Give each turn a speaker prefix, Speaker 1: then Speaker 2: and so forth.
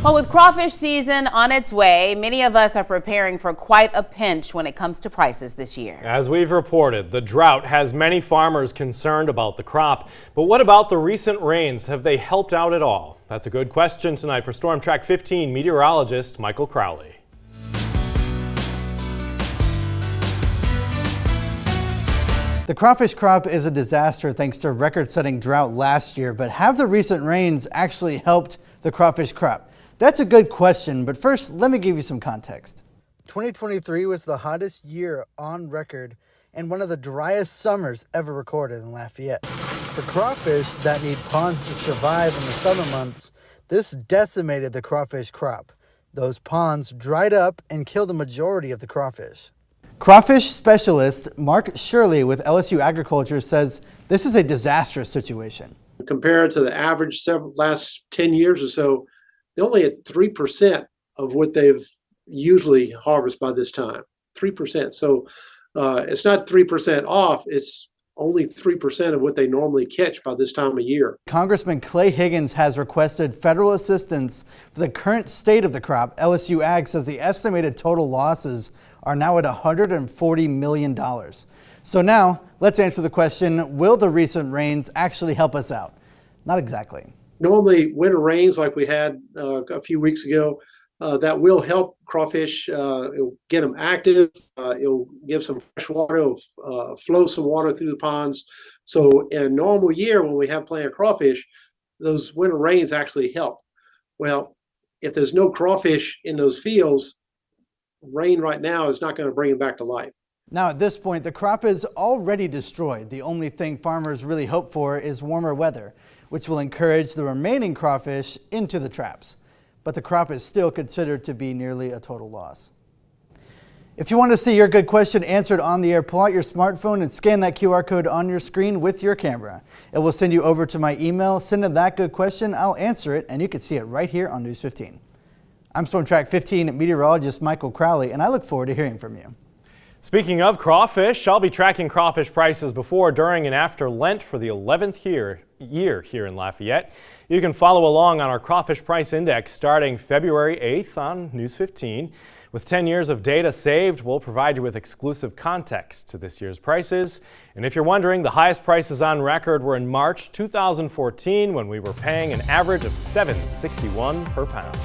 Speaker 1: Well, with crawfish season on its way, many of us are preparing for quite a pinch when it comes to prices this year.
Speaker 2: As we've reported, the drought has many farmers concerned about the crop. But what about the recent rains? Have they helped out at all? That's a good question tonight for Storm Track 15 meteorologist Michael Crowley.
Speaker 3: The crawfish crop is a disaster thanks to record-setting drought last year, but have the recent rains actually helped the crawfish crop? That's a good question, but first, let me give you some context. 2023 was the hottest year on record and one of the driest summers ever recorded in Lafayette. For crawfish that need ponds to survive in the summer months, this decimated the crawfish crop. Those ponds dried up and killed the majority of the crawfish. Crawfish specialist Mark Shirley with LSU Agriculture says this is a disastrous situation.
Speaker 4: Compared to the average last 10 years or so, they're only at 3% of what they've usually harvest by this time. 3%. So it's not 3% off, it's only 3% of what they normally catch by this time of year.
Speaker 3: Congressman Clay Higgins has requested federal assistance for the current state of the crop. LSU Ag says the estimated total losses are now at $140 million. So now let's answer the question, will the recent rains actually help us out? Not exactly.
Speaker 4: Normally winter rains like we had a few weeks ago, that will help crawfish. It'll get them active. It'll give some fresh water. It'll flow some water through the ponds. So in a normal year when we have plenty of crawfish, those winter rains actually help. Well, if there's no crawfish in those fields, rain right now is not going to bring them back to life.
Speaker 3: Now at this point, the crop is already destroyed. The only thing farmers really hope for is warmer weather, which will encourage the remaining crawfish into the traps. But the crop is still considered to be nearly a total loss. If you want to see your good question answered on the air, pull out your smartphone and scan that QR code on your screen with your camera. It will send you over to my email. Send in that good question, I'll answer it, and you can see it right here on News 15. I'm Storm Track 15 meteorologist Michael Crowley, and I look forward to hearing from you.
Speaker 2: Speaking of crawfish, I'll be tracking crawfish prices before, during, and after Lent for the 11th year here in Lafayette. You can follow along on our crawfish price index starting February 8th on News 15. With 10 years of data saved, we'll provide you with exclusive context to this year's prices. And if you're wondering, the highest prices on record were in March 2014 when we were paying an average of $7.61 per pound.